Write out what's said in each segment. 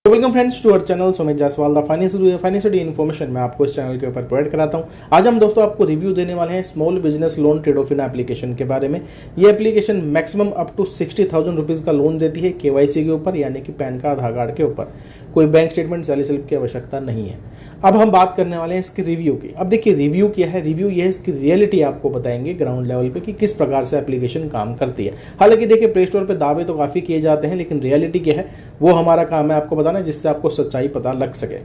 तो welcome friends to our channel Sumit Jaiswal the financial information मैं आपको इस चैनल के ऊपर प्रोवाइड कराता हूं। आज हम दोस्तों आपको रिव्यू देने वाले हैं small business loan Tradofina application के बारे में। ये application maximum up to 60,000 rupees का लोन देती है केवाईसी के ऊपर, यानी कि पैन कार्ड आधार कार्ड के ऊपर। कोई बैंक स्टेटमेंट सैलरी स्लिप की आवश्यकता नहीं है। अब हम बात करने वाले हैं इसके रिव्यू की। अब देखिए रिव्यू क्या है, रिव्यू ये है इसकी रियलिटी आपको बताएंगे ग्राउंड लेवल पे कि किस प्रकार से एप्लीकेशन काम करती है। हालांकि देखिए प्ले स्टोर पे दावे तो काफ़ी किए जाते हैं, लेकिन रियलिटी क्या है वो हमारा काम है आपको बताना, जिससे आपको सच्चाई पता लग सके।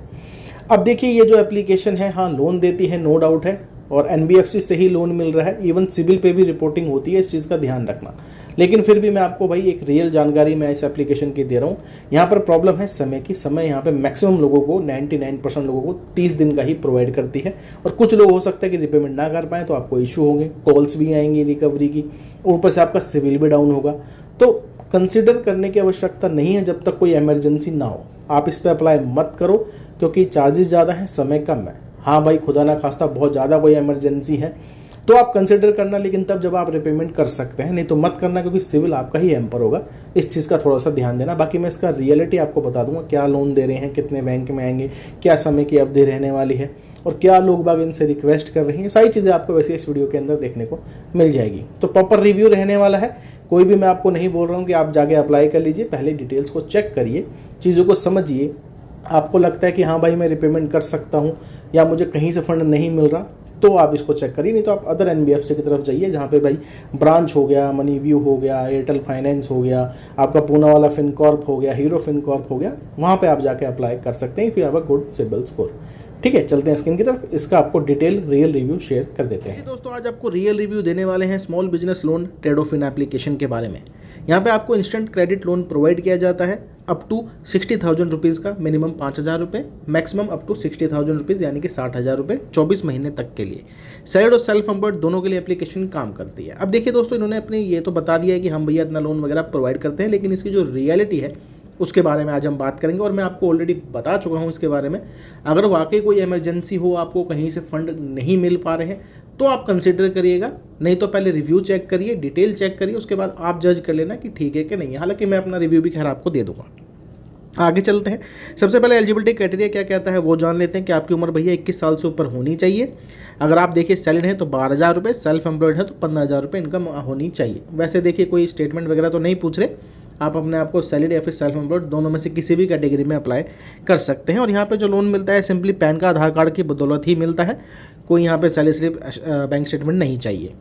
अब देखिए ये जो एप्लीकेशन है, हाँ लोन देती है, नो डाउट है, और एनबीएफसी से ही लोन मिल रहा है। इवन सिबिल पे भी रिपोर्टिंग होती है, इस चीज़ का ध्यान रखना। लेकिन फिर भी मैं आपको भाई एक रियल जानकारी मैं इस एप्लीकेशन की दे रहा हूँ। यहाँ पर प्रॉब्लम है समय की। समय यहाँ पे मैक्सिमम लोगों को 99% लोगों को 30 दिन का ही प्रोवाइड करती है, और कुछ लोग हो सकता है कि रिपेमेंट ना कर पाएँ तो आपको इशू होंगे, कॉल्स भी आएंगी रिकवरी की, और ऊपर से आपका सिबिल भी डाउन होगा। तो कंसिडर करने की आवश्यकता नहीं है जब तक कोई इमरजेंसी ना हो। आप इस पर अप्लाई मत करो क्योंकि चार्जेस ज़्यादा हैं, समय कम है। हाँ भाई खुदा ना खास्ता बहुत ज़्यादा कोई इमरजेंसी है तो आप कंसिडर करना, लेकिन तब जब आप रिपेमेंट कर सकते हैं, नहीं तो मत करना क्योंकि सिविल आपका ही हैम्पर होगा। इस चीज़ का थोड़ा सा ध्यान देना। बाकी मैं इसका रियलिटी आपको बता दूंगा, क्या लोन दे रहे हैं, कितने बैंक में आएंगे, क्या समय की अवधि रहने वाली है, और क्या लोग बाग इनसे रिक्वेस्ट कर रही हैं। सारी चीज़ें आपको वैसे इस वीडियो के अंदर देखने को मिल जाएगी। तो प्रॉपर रिव्यू रहने वाला है। कोई भी मैं आपको नहीं बोल रहा हूँ कि आप जाके अप्लाई कर लीजिए, पहले डिटेल्स को चेक करिए, चीज़ों को समझिए। आपको लगता है कि हाँ भाई मैं रिपेमेंट कर सकता हूँ या मुझे कहीं से फंड नहीं मिल रहा, तो आप इसको चेक करिए। नहीं तो आप अदर एनबीएफसी की तरफ जाइए, जहाँ पे भाई ब्रांच हो गया, मनी व्यू हो गया, एयरटेल फाइनेंस हो गया, आपका पूना वाला फिनकॉर्प हो गया, हीरो फिनकॉर्प हो गया, वहाँ पे आप जाके अप्लाई कर सकते हैं if you have a good CIBIL score. ठीक है, चलते हैं स्क्रीन की तरफ, इसका आपको डिटेल रियल रिव्यू शेयर कर देते हैं। दोस्तों आज आपको रियल रिव्यू देने वाले हैं small business loan Tradofina application के बारे में। यहाँ पे आपको इंस्टेंट क्रेडिट लोन प्रोवाइड किया जाता है अप टू 60,000 रुपीज़ का, मिनिमम 5,000 रुपये, मैक्सिमम अप टू 60,000 रुपीज़ यानी कि 60,000 रुपये 24 महीने तक के लिए। सैलरीड और सेल्फ एम्प्लॉयड दोनों के लिए एप्लीकेशन काम करती है। अब देखिए दोस्तों, इन्होंने अपने ये तो बता दिया है कि हम भैया इतना लोन वगैरह प्रोवाइड करते हैं, लेकिन इसकी जो रियलिटी है उसके बारे में आज हम बात करेंगे। और मैं आपको ऑलरेडी बता चुका हूँ इसके बारे में। अगर वाकई कोई इमरजेंसी हो, आपको कहीं से फंड नहीं मिल पा रहे हैं, तो आप कंसिडर करिएगा। नहीं तो पहले रिव्यू चेक करिए, डिटेल चेक करिए, उसके बाद आप जज कर लेना कि ठीक है कि नहीं है। हालांकि मैं अपना रिव्यू भी खैर आपको दे दूंगा। आगे चलते हैं। सबसे पहले एलिजिबिलिटी क्राइटेरिया क्या कहता है वो जान लेते हैं कि आपकी उम्र भैया 21 साल से ऊपर होनी चाहिए। अगर आप देखिए सैलरी है तो 12,000 रुपये, सेल्फ एम्प्लॉयड है तो 15,000 रुपये इनकम होनी चाहिए। वैसे देखिए कोई स्टेटमेंट वगैरह तो नहीं पूछ रहे, आप अपने आप को सैलरी या फिर सेल्फ एम्प्लॉयड दोनों में से किसी भी कैटेगरी में अप्लाई कर सकते हैं। और यहाँ पे जो लोन मिलता है सिंपली पैन का आधार कार्ड की बदौलत ही मिलता है। कोई यहाँ पे सैलरी स्लिप बैंक स्टेटमेंट नहीं चाहिए।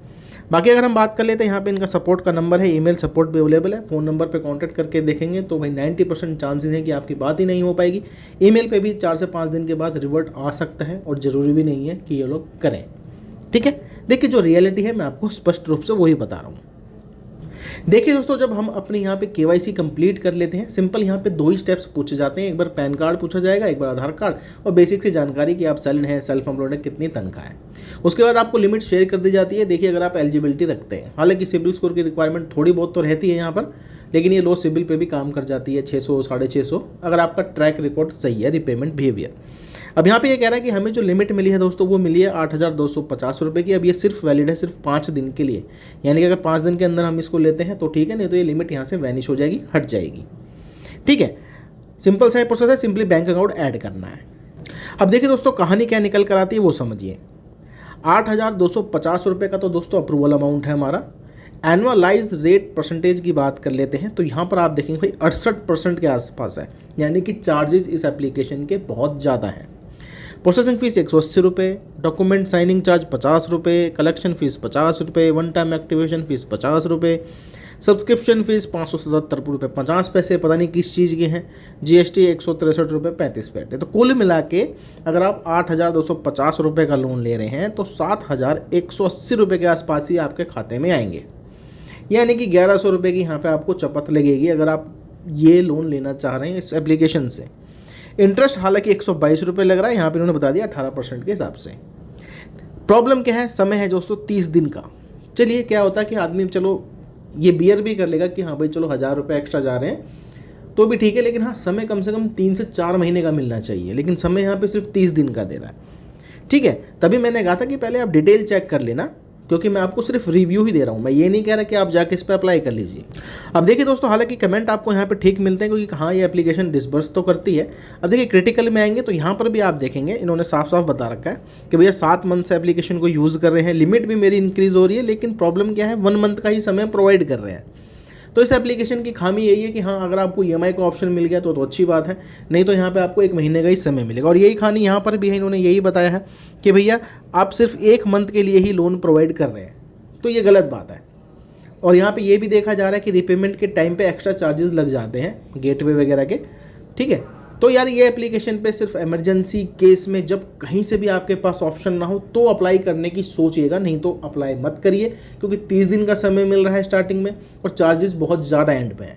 बाकी अगर हम बात कर लेते हैं, यहाँ पे इनका सपोर्ट का नंबर है, ईमेल सपोर्ट भी अवेलेबल है। फ़ोन नंबर पे कांटेक्ट करके देखेंगे तो भाई 90% चांसेस हैं कि आपकी बात ही नहीं हो पाएगी। ईमेल पे भी 4 से 5 दिन के बाद रिवर्ट आ सकता है, और ज़रूरी भी नहीं है कि ये लोग करें। ठीक है, देखिए जो रियलिटी है मैं आपको स्पष्ट रूप से वही बता रहा हूँ। देखिए दोस्तों, जब हम अपने यहाँ पे केवाईसी कंप्लीट कर लेते हैं, सिंपल यहाँ पे 2 ही स्टेप्स पूछे जाते हैं। एक बार पैन कार्ड पूछा जाएगा, एक बार आधार कार्ड, और बेसिक सी जानकारी कि आप सैलरी है, सेल्फ एम्प्लॉयड है, कितनी तनख्वाह है। उसके बाद आपको लिमिट शेयर कर दी जाती है। देखिए अगर आप एलिजिबिलिटी रखते हैं, हालांकि सिबिल स्कोर की रिक्वायरमेंट थोड़ी बहुत तो रहती है यहाँ पर, लेकिन ये लो सिबिल पे भी काम कर जाती है, 600 650, अगर आपका ट्रैक रिकॉर्ड सही है, रिपेमेंट बिहेवियर। अब यहाँ पे ये कह रहा है कि हमें जो लिमिट मिली है दोस्तों वो मिली है 8,250 रुपये की। अब ये सिर्फ वैलिड है सिर्फ 5 दिन के लिए, यानी कि अगर 5 दिन के अंदर हम इसको लेते हैं तो ठीक है, नहीं तो ये लिमिट यहाँ से वैनिश हो जाएगी, हट जाएगी। ठीक है, सिंपल सा प्रोसेस है, सिंपली बैंक अकाउंट ऐड करना है। अब देखिए दोस्तों कहानी क्या निकल कर आती है वो समझिए। 8,250 रुपये का तो दोस्तों अप्रूवल अमाउंट है हमारा। एनुअलाइज रेट परसेंटेज की बात कर लेते हैं तो यहाँ पर आप देखेंगे भाई 68% के आसपास है, यानी कि चार्जेस इस एप्लीकेशन के बहुत ज़्यादा हैं। प्रोसेसिंग फ़ीस 180 रुपये, डॉक्यूमेंट साइनिंग चार्ज 50 रुपये, कलेक्शन फ़ीस 50 रुपये, वन टाइम एक्टिवेशन फ़ीस 50 रुपये, सब्सक्रिप्शन फ़ीस 577 रुपये 50 पैसे, पता नहीं किस चीज़ के हैं, जीएसटी 163 रुपये 35 पैसे। तो कुल मिला के अगर आप 8,250 रुपये का लोन ले रहे हैं तो 7,180 रुपये के आसपास ही आपके खाते में आएंगे, यानी कि 1,100 रुपये की यहाँ पर आपको चपत लगेगी अगर आप ये लोन लेना चाह रहे हैं इस एप्लीकेशन से। इंटरेस्ट हालांकि 122 रुपये लग रहा है, यहाँ पे इन्होंने बता दिया 18% के हिसाब से। प्रॉब्लम क्या है, समय है दोस्तों 30 दिन का। चलिए क्या होता है कि आदमी चलो ये बियर भी कर लेगा कि हाँ भाई चलो 1,000 रुपये एक्स्ट्रा जा रहे हैं तो भी ठीक है, लेकिन हाँ समय कम से कम 3 से 4 महीने का मिलना चाहिए, लेकिन समय यहाँ पे सिर्फ 30 दिन का दे रहा है। ठीक है, तभी मैंने कहा था कि पहले आप डिटेल चेक कर लेना क्योंकि मैं आपको सिर्फ रिव्यू ही दे रहा हूँ, मैं ये नहीं कह रहा कि आप जाके इस पर अप्लाई कर लीजिए। अब देखिए दोस्तों, हालांकि कमेंट आपको यहाँ पे ठीक मिलते हैं क्योंकि हाँ ये एप्लीकेशन डिसबर्स तो करती है। अब देखिए क्रिटिकल में आएंगे तो यहाँ पर भी आप देखेंगे इन्होंने साफ साफ बता रखा है कि भैया 7 मंथ से एप्लीकेशन को यूज़ कर रहे हैं, लिमिट भी मेरी इंक्रीज़ हो रही है, लेकिन प्रॉब्लम क्या है 1 मंथ का ही समय प्रोवाइड कर रहे हैं। तो इस एप्लीकेशन की खामी यही है कि हाँ अगर आपको EMI का ऑप्शन मिल गया तो अच्छी बात है, नहीं तो यहाँ पे आपको 1 महीने का ही समय मिलेगा। और यही खामी यहाँ पर भी है, इन्होंने यही बताया है कि भैया आप सिर्फ 1 मंथ के लिए ही लोन प्रोवाइड कर रहे हैं, तो ये गलत बात है। और यहाँ पे ये भी देखा जा रहा है कि रिपेमेंट के टाइम पे एक्स्ट्रा चार्जेस लग जाते हैं गेटवे वगैरह के, ठीक है। तो यार ये एप्लीकेशन पे सिर्फ इमरजेंसी केस में जब कहीं से भी आपके पास ऑप्शन ना हो तो अप्लाई करने की सोचिएगा, नहीं तो अप्लाई मत करिए, क्योंकि 30 दिन का समय मिल रहा है स्टार्टिंग में और चार्जेस बहुत ज़्यादा एंड पे हैं।